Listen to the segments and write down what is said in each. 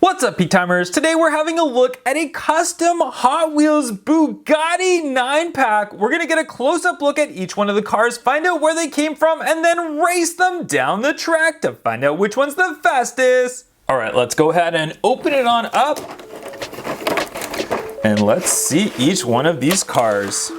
What's up, Peak Timers? Today we're having a look at a custom Hot Wheels Bugatti 9-pack. We're gonna get a close-up look at each one of the cars, find out where they came from, and then race them down the track to find out which one's the fastest. All right, let's go ahead and open it on up. And let's see each one of these cars.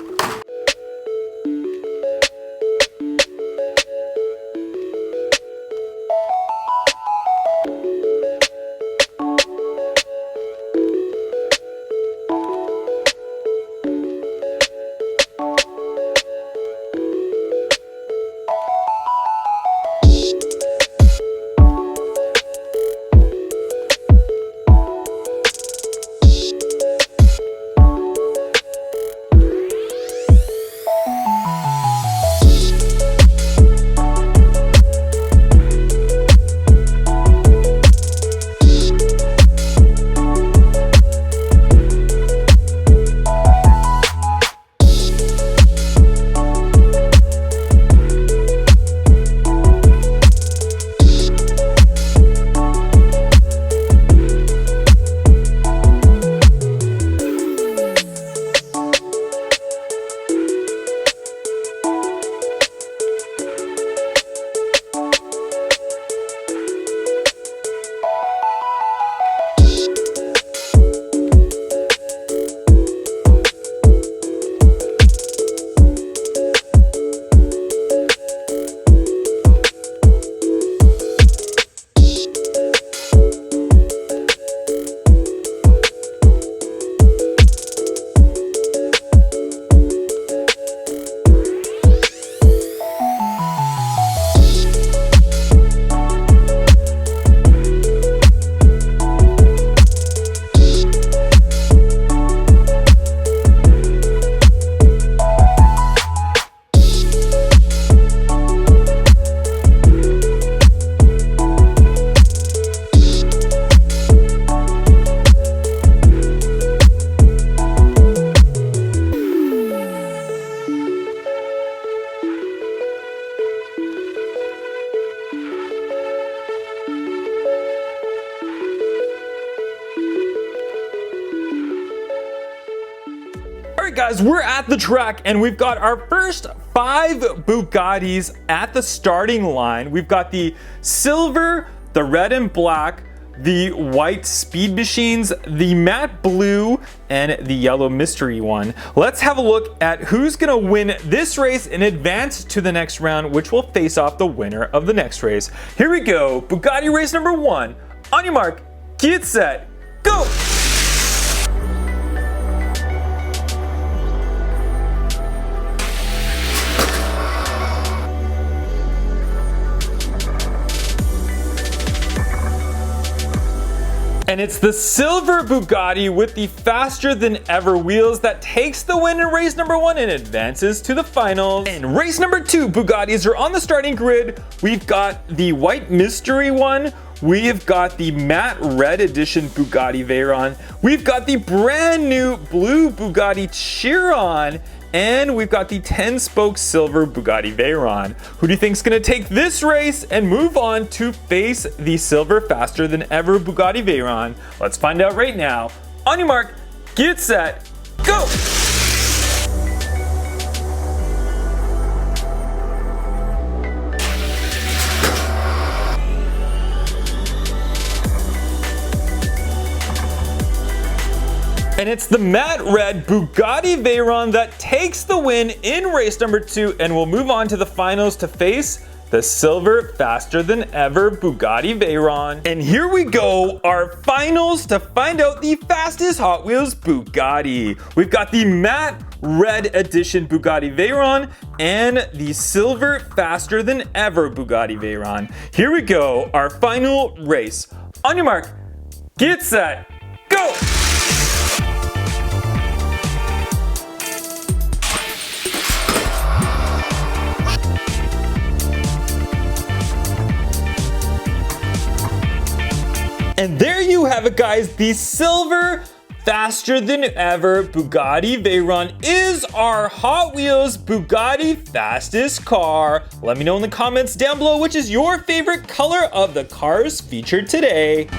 Alright guys, we're at the track and we've got our first 5 Bugattis at the starting line. We've got the silver, the red and black, the white speed machines, the matte blue, and the yellow mystery one. Let's have a look at who's gonna win this race and advance to the next round, which will face off the winner of the next race. Here we go, Bugatti race number 1. On your mark, get set, go! And it's the silver Bugatti with the faster than ever wheels that takes the win in race number 1 and advances to the finals. In race number 2, Bugattis are on the starting grid. We've got the white mystery one. We've got the matte red edition Bugatti Veyron. We've got the brand new blue Bugatti Chiron. And we've got the 10-spoke silver Bugatti Veyron. Who do you think's gonna take this race and move on to face the silver faster than ever Bugatti Veyron? Let's find out right now. On your mark, get set, go! And it's the matte red Bugatti Veyron that takes the win in race number 2 and will move on to the finals to face the silver faster than ever Bugatti Veyron. And here we go, our finals to find out the fastest Hot Wheels Bugatti. We've got the matte red edition Bugatti Veyron and the silver faster than ever Bugatti Veyron. Here we go, our final race. On your mark, get set, go! And there you have it, guys. The silver faster than ever Bugatti Veyron is our Hot Wheels Bugatti fastest car. Let me know in the comments down below which is your favorite color of the cars featured today.